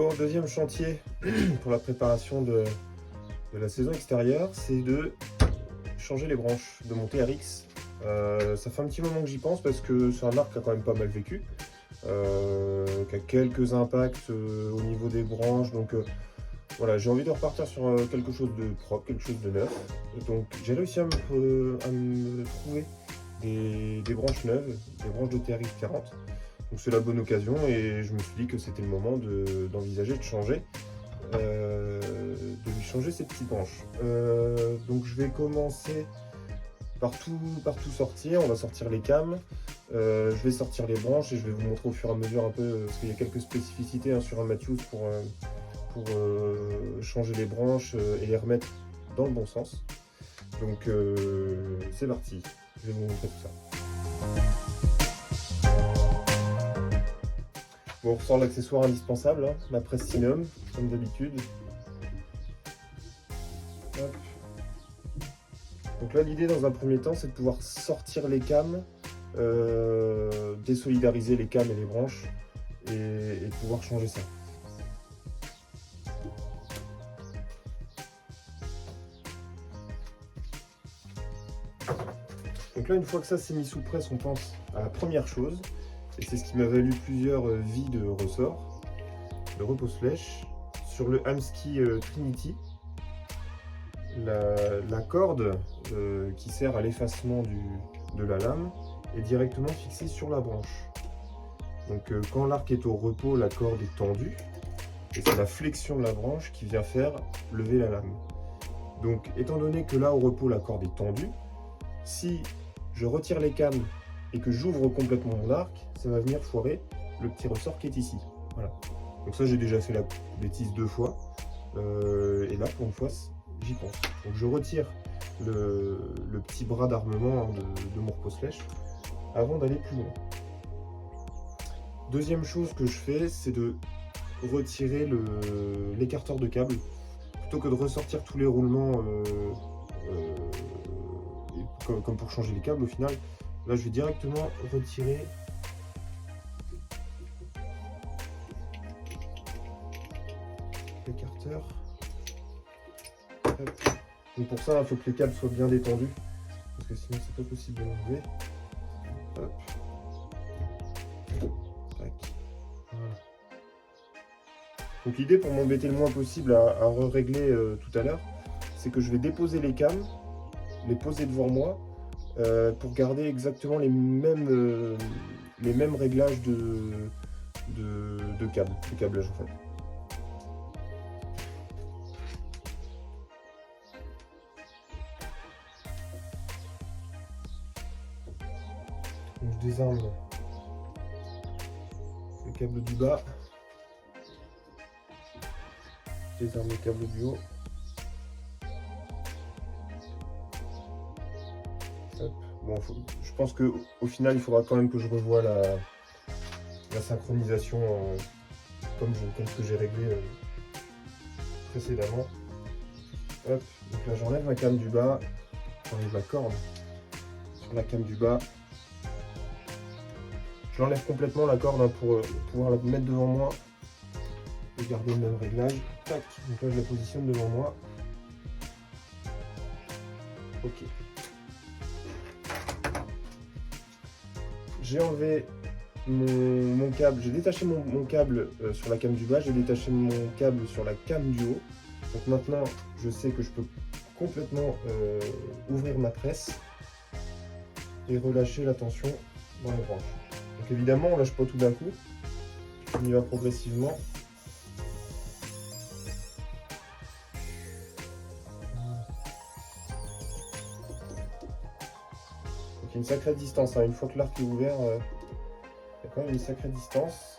Bon, deuxième chantier pour la préparation de la saison extérieure, c'est de changer les branches de mon TRX. Ça fait un petit moment que j'y pense parce que c'est un arc qui a quand même pas mal vécu, qui a quelques impacts au niveau des branches, donc voilà, j'ai envie de repartir sur quelque chose de propre, quelque chose de neuf. Donc j'ai réussi à me trouver des branches neuves, des branches de TRX 40. Donc c'est la bonne occasion et je me suis dit que c'était le moment d'envisager de changer, de lui changer ses petites branches. Donc je vais commencer par tout sortir. On va sortir les cames, je vais sortir les branches et je vais vous montrer au fur et à mesure un peu, parce qu'il y a quelques spécificités hein, sur un Matthews pour changer les branches et les remettre dans le bon sens. Donc c'est parti, je vais vous montrer tout ça. Bon, on ressort l'accessoire indispensable, hein, ma Prestinum, comme d'habitude. Donc là, l'idée dans un premier temps, c'est de pouvoir sortir les cames, désolidariser les cames et les branches, et de pouvoir changer ça. Donc là, une fois que ça s'est mis sous presse, on pense à la première chose, et c'est ce qui m'a valu plusieurs vies de ressort, de repose-flèche. Sur le Hamskea Trinity, la corde qui sert à l'effacement de la lame est directement fixée sur la branche. Donc quand l'arc est au repos, la corde est tendue, et c'est la flexion de la branche qui vient faire lever la lame. Donc étant donné que là au repos, la corde est tendue, si je retire les cames et que j'ouvre complètement mon arc, ça va venir foirer le petit ressort qui est ici. Voilà. Donc ça, j'ai déjà fait la bêtise 2 fois. Et là, pour une fois, j'y pense. Donc je retire le petit bras d'armement hein, de mon repose-flèche avant d'aller plus loin. Deuxième chose que je fais, c'est de retirer l'écarteur de câble. Plutôt que de ressortir tous les roulements comme pour changer les câbles au final, là je vais directement retirer l'écarteur. Donc pour ça, il faut que les câbles soient bien détendus, parce que sinon c'est pas possible de l'enlever. Hop. Tac. Voilà. Donc l'idée pour m'embêter le moins possible à régler tout à l'heure, c'est que je vais déposer les cames, les poser devant moi pour garder exactement les mêmes réglages de câblage en fait. Donc je désarme le câble du bas, je désarme le câble du haut. Bon, je pense qu'au final, il faudra quand même que je revoie la synchronisation comme ce que j'ai réglé précédemment. Hop, donc là, j'enlève ma came du bas, j'enlève la corde sur la came du bas. Je l'enlève complètement la corde hein, pour pouvoir la mettre devant moi et garder le même réglage. Tac, donc là, je la positionne devant moi. Ok. J'ai enlevé mon câble, j'ai détaché mon câble sur la came du bas, j'ai détaché mon câble sur la came du haut. Donc maintenant, je sais que je peux complètement ouvrir ma presse et relâcher la tension dans les branches. Donc évidemment, on ne lâche pas tout d'un coup, on y va progressivement. Donc il y a une sacrée distance, hein. Une fois que l'arc est ouvert, il y a quand même une sacrée distance.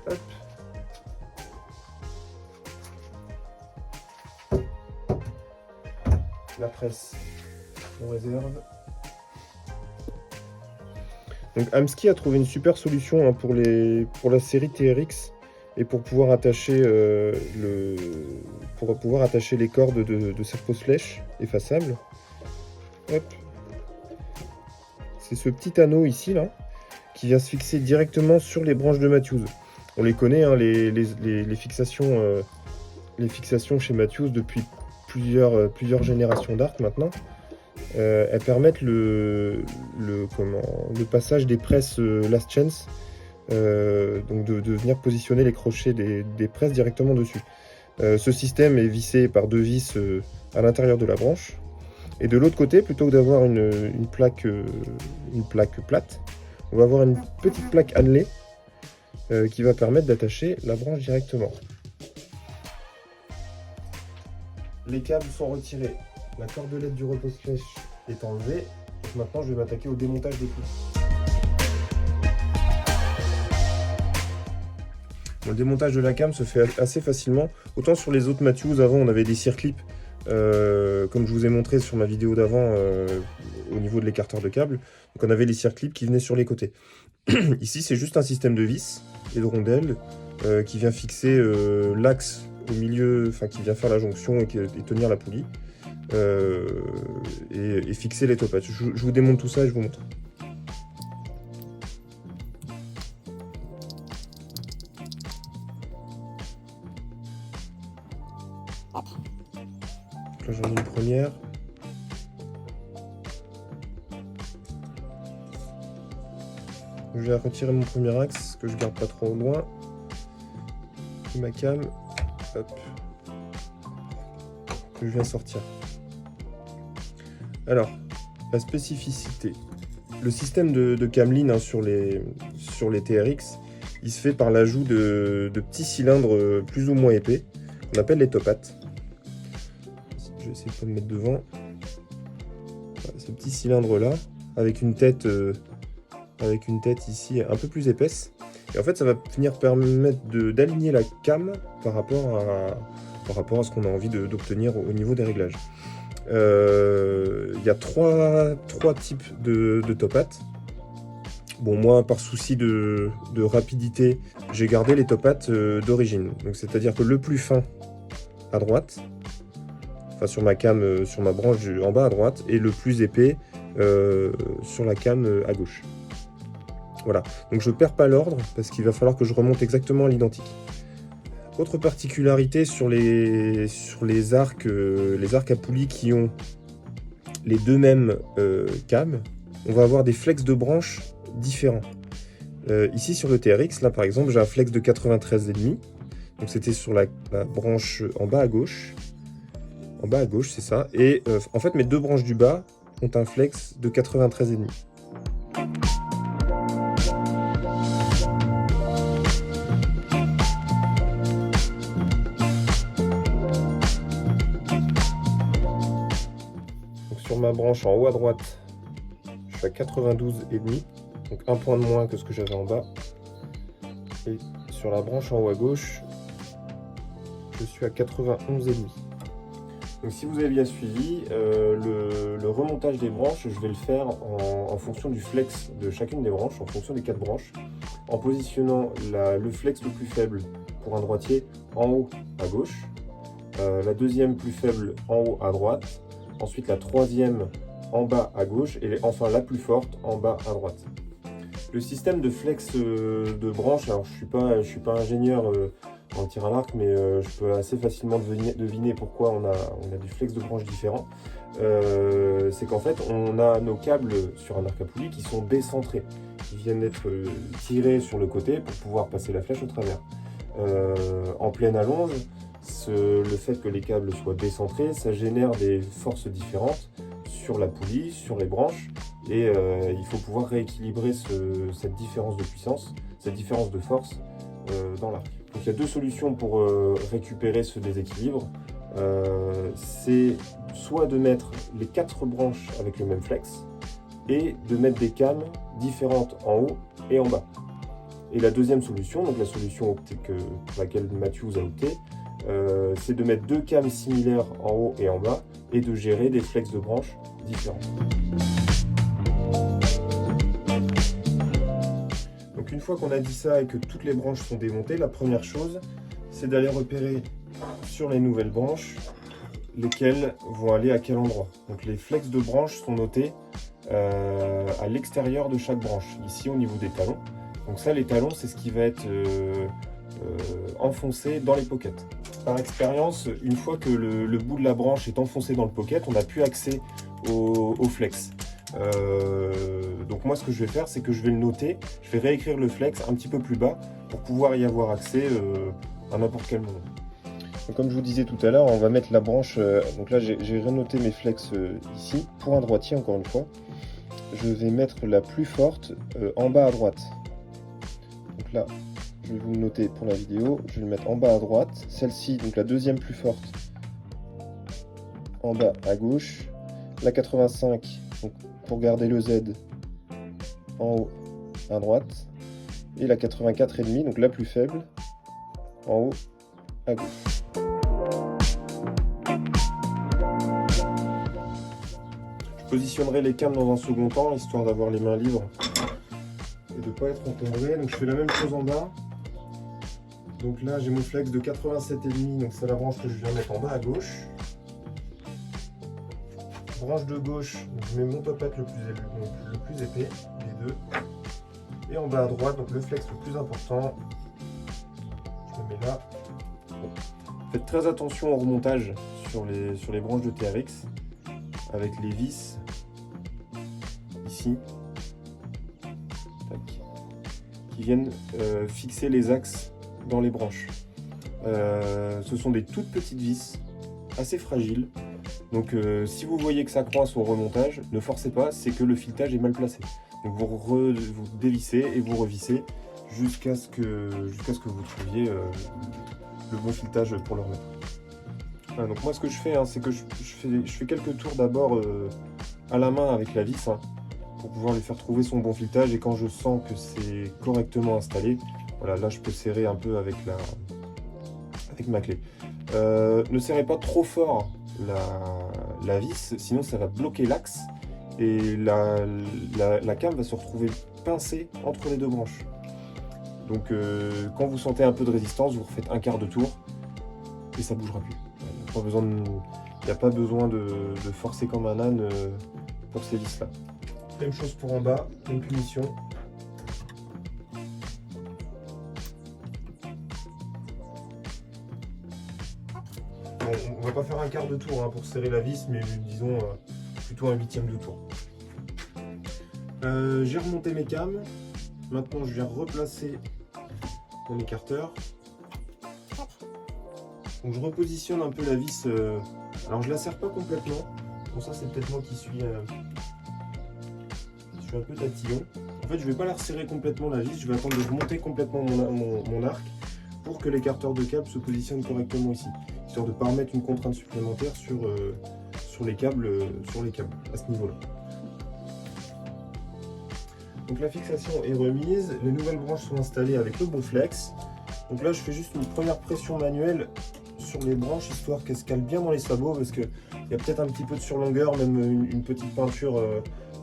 Hop. La presse, on réserve. Donc Hamskea a trouvé une super solution hein, pour la série TRX et pour pouvoir attacher les cordes de cette repose-flèche effaçable. Hop. C'est ce petit anneau ici là qui vient se fixer directement sur les branches de Matthews. On les connaît, hein, les fixations chez Matthews depuis plusieurs générations d'arcs maintenant. Elles permettent le passage des presses Last Chance, donc de venir positionner les crochets des presses directement dessus. Ce système est vissé par 2 vis à l'intérieur de la branche. Et de l'autre côté, plutôt que d'avoir une plaque plate, on va avoir une petite plaque annelée qui va permettre d'attacher la branche directement. Les câbles sont retirés, la cordelette du repose-flèche est enlevée. Donc maintenant, je vais m'attaquer au démontage des poulies. Le démontage de la cam se fait assez facilement. Autant sur les autres Matthews, avant on avait des circlips, comme je vous ai montré sur ma vidéo d'avant au niveau de l'écarteur de câble. Donc on avait les circlips qui venaient sur les côtés. Ici c'est juste un système de vis et de rondelles qui vient fixer l'axe au milieu, enfin qui vient faire la jonction et tenir la poulie et fixer les topates. Je vous démonte tout ça et je vous montre. Là j'en ai une première. Je vais retirer mon premier axe que je garde pas trop loin. Et ma cam, hop, que je viens sortir. Alors, la spécificité. Le système de cameline hein, sur les TRX, il se fait par l'ajout de petits cylindres plus ou moins épais, qu'on appelle les topates. Je vais essayer de me mettre devant. Voilà, ce petit cylindre là, avec une tête ici un peu plus épaisse. Et en fait, ça va venir permettre d'aligner la cam par rapport à ce qu'on a envie d'obtenir au niveau des réglages. Il y a trois types de topates. Bon, moi, par souci de rapidité, j'ai gardé les topates d'origine. Donc, c'est-à-dire que le plus fin à droite, enfin sur ma cam, sur ma branche en bas à droite, et le plus épais sur la cam à gauche. Voilà, donc je perds pas l'ordre parce qu'il va falloir que je remonte exactement à l'identique. Autre particularité sur les arcs à poulie qui ont les deux mêmes cams, on va avoir des flex de branches différents. Ici sur le TRX, là par exemple, j'ai un flex de 93,5, donc c'était sur la branche en bas à gauche. En bas à gauche, c'est ça. Et en fait, mes deux branches du bas ont un flex de 93,5. Sur ma branche en haut à droite, je suis à 92,5, donc un point de moins que ce que j'avais en bas. Et sur la branche en haut à gauche, je suis à 91,5. Donc si vous avez bien suivi, le remontage des branches, je vais le faire en fonction du flex de chacune des branches, en fonction des 4 branches, en positionnant le flex le plus faible pour un droitier en haut à gauche, la deuxième plus faible en haut à droite, ensuite la troisième en bas à gauche et enfin la plus forte en bas à droite. Le système de flex de branche, alors je suis pas ingénieur en tir à l'arc, mais je peux assez facilement deviner pourquoi on a du flex de branche différent. C'est qu'en fait on a nos câbles sur un arc à poulie qui sont décentrés, qui viennent d'être tirés sur le côté pour pouvoir passer la flèche au travers. En pleine allonge, le fait que les câbles soient décentrés, ça génère des forces différentes sur la poulie, sur les branches, et il faut pouvoir rééquilibrer cette différence de puissance, cette différence de force dans l'arc. Donc il y a deux solutions pour récupérer ce déséquilibre. C'est soit de mettre les 4 branches avec le même flex, et de mettre des cames différentes en haut et en bas. Et la deuxième solution, donc la solution pour laquelle Matthews a opté, c'est de mettre 2 cames similaires en haut et en bas et de gérer des flex de branches différents. Donc une fois qu'on a dit ça et que toutes les branches sont démontées, la première chose, c'est d'aller repérer sur les nouvelles branches lesquelles vont aller à quel endroit. Donc les flex de branches sont notés à l'extérieur de chaque branche, ici au niveau des talons. Donc ça, les talons, c'est ce qui va être enfoncé dans les pockets. Par expérience, une fois que le bout de la branche est enfoncé dans le pocket, on n'a plus accès au flex. Donc moi, ce que je vais faire, c'est que je vais le noter, je vais réécrire le flex un petit peu plus bas pour pouvoir y avoir accès à n'importe quel moment. Donc, comme je vous disais tout à l'heure, on va mettre la branche, donc là j'ai renoté mes flex ici, pour un droitier encore une fois. Je vais mettre la plus forte en bas à droite. Donc là, je vais vous le noter pour la vidéo, je vais le mettre en bas à droite. Celle-ci, donc la deuxième plus forte, en bas à gauche. La 85, donc pour garder le Z, en haut à droite. Et la 84,5, donc la plus faible, en haut à gauche. Je positionnerai les cams dans un second temps, histoire d'avoir les mains libres et de ne pas être encombré. Donc je fais la même chose en bas. Donc là j'ai mon flex de 87,5, donc c'est la branche que je viens mettre en bas à gauche. Branche de gauche, donc je mets mon poppet le plus épais, les deux. Et en bas à droite, donc le flex le plus important, je le mets là. Bon. Faites très attention au remontage sur les branches de TRX, avec les vis ici, tac, qui viennent fixer les axes dans les branches. Ce sont des toutes petites vis, assez fragiles. Donc si vous voyez que ça coince au remontage, ne forcez pas, c'est que le filetage est mal placé. Donc vous dévissez et vous revissez jusqu'à ce que vous trouviez le bon filetage pour le remettre. Voilà, donc moi ce que je fais, c'est que je fais quelques tours d'abord à la main avec la vis, pour pouvoir lui faire trouver son bon filetage, et quand je sens que c'est correctement installé, voilà, là je peux serrer un peu avec ma clé. Ne serrez pas trop fort la vis, sinon ça va bloquer l'axe et la cam va se retrouver pincée entre les deux branches. Donc quand vous sentez un peu de résistance, vous refaites un quart de tour et ça bougera plus. Il n'y a pas besoin de forcer comme un âne pour ces vis là. Même chose pour en bas, même punition. Bon, on va pas faire un quart de tour pour serrer la vis, mais disons plutôt un huitième de tour. J'ai remonté mes cams. Maintenant, je viens replacer mon écarteur. Donc, je repositionne un peu la vis. Alors, je la serre pas complètement. Bon, ça, c'est peut-être moi qui suis un peu tatillon. En fait, je vais pas la resserrer complètement la vis. Je vais attendre de remonter complètement mon arc pour que l'écarteur de câble se positionne correctement ici, histoire de ne pas remettre une contrainte supplémentaire sur les câbles à ce niveau-là. Donc la fixation est remise, les nouvelles branches sont installées avec le bon flex. Donc là je fais juste une première pression manuelle sur les branches, histoire qu'elles se calent bien dans les sabots, parce qu'il y a peut-être un petit peu de surlongueur, même une petite peinture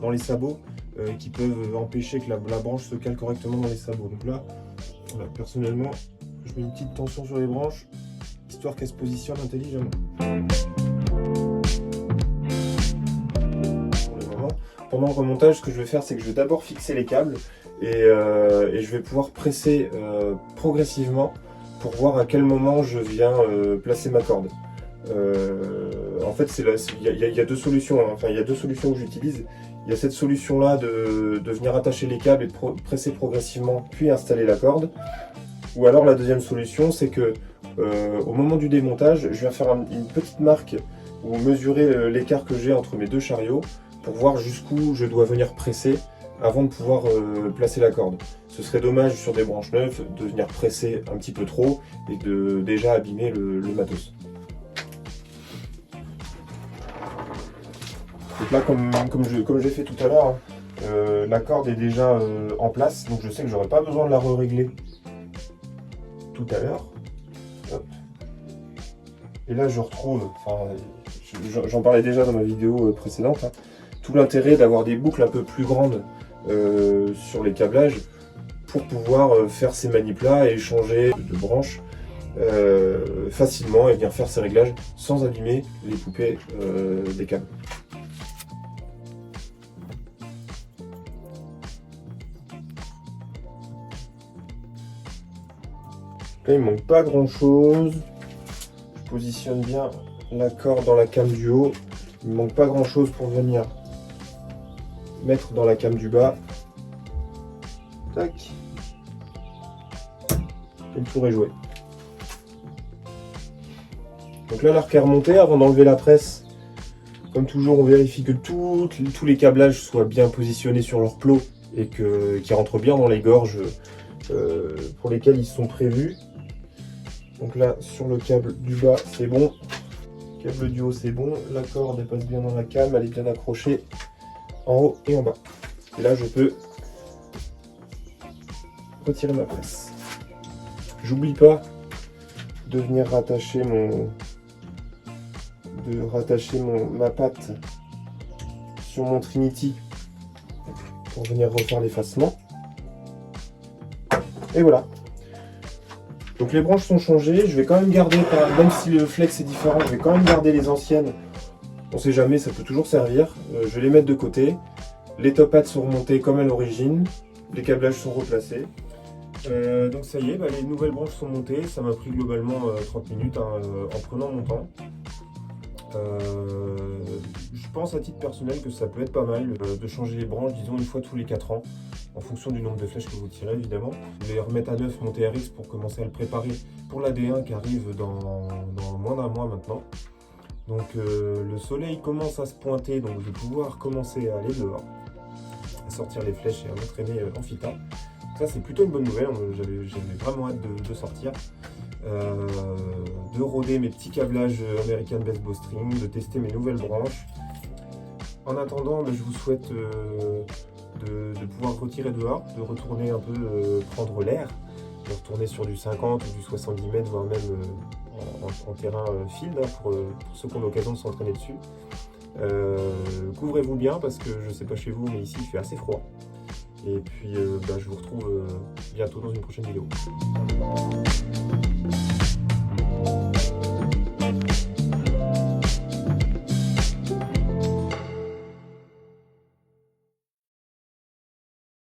dans les sabots qui peuvent empêcher que la branche se cale correctement dans les sabots. Donc là, voilà, personnellement, je mets une petite tension sur les branches, histoire qu'elles se positionnent intelligemment. Pendant le remontage, ce que je vais faire, c'est que je vais d'abord fixer les câbles et je vais pouvoir presser progressivement pour voir à quel moment je viens placer ma corde. En fait, il y a deux solutions, enfin il y a deux solutions que j'utilise. Il y a cette solution-là de venir attacher les câbles et de presser progressivement, puis installer la corde. Ou alors la deuxième solution, c'est que au moment du démontage, je viens faire une petite marque ou mesurer l'écart que j'ai entre mes deux chariots pour voir jusqu'où je dois venir presser avant de pouvoir placer la corde. Ce serait dommage sur des branches neuves de venir presser un petit peu trop et de déjà abîmer le matos. Donc là, comme j'ai fait tout à l'heure, la corde est déjà en place, donc je sais que j'aurai pas besoin de la régler tout à l'heure. Et là, je retrouve, j'en parlais déjà dans ma vidéo précédente, tout l'intérêt d'avoir des boucles un peu plus grandes sur les câblages pour pouvoir faire ces manips-là et changer de branche facilement et venir faire ces réglages sans abîmer les poupées des câbles. Là, il ne manque pas grand chose. Je positionne bien la corde dans la came du haut. Il ne manque pas grand chose pour venir mettre dans la came du bas. Tac. Et le tour est joué. Donc là, l'arc est remonté. Avant d'enlever la presse, comme toujours, on vérifie que tous les câblages soient bien positionnés sur leur plot et qu'ils rentrent bien dans les gorges pour lesquelles ils sont prévus. Donc là, sur le câble du bas, c'est bon. Le câble du haut, c'est bon. La corde, elle passe bien dans la came. Elle est bien accrochée en haut et en bas. Et là, je peux retirer ma presse. J'oublie pas de venir rattacher ma patte sur mon Trinity pour venir refaire l'effacement. Et voilà. Donc les branches sont changées. Je vais quand même garder, même si le flex est différent, je vais quand même garder les anciennes. On sait jamais, ça peut toujours servir. Je vais les mettre de côté. Les top hats sont remontés comme à l'origine. Les câblages sont replacés. Donc ça y est, les nouvelles branches sont montées. Ça m'a pris globalement 30 minutes en prenant mon temps. Je pense à titre personnel que ça peut être pas mal de changer les branches, disons une fois tous les 4 ans, en fonction du nombre de flèches que vous tirez évidemment. Je vais remettre à neuf mon TRX pour commencer à le préparer pour la D1 qui arrive dans moins d'un mois maintenant. Donc le soleil commence à se pointer, donc je vais pouvoir commencer à aller dehors, à sortir les flèches et à m'entraîner en fita. Ça c'est plutôt une bonne nouvelle, j'avais vraiment hâte de sortir. De rôder mes petits câblages American Best Bowstring, de tester mes nouvelles branches. En attendant, je vous souhaite de pouvoir retirer dehors, de retourner un peu prendre l'air, de retourner sur du 50 ou du 70 mètres, voire même en terrain field, pour ceux qui ont l'occasion de s'entraîner dessus. Couvrez-vous bien parce que je ne sais pas chez vous, mais ici il fait assez froid. Et puis je vous retrouve bientôt dans une prochaine vidéo.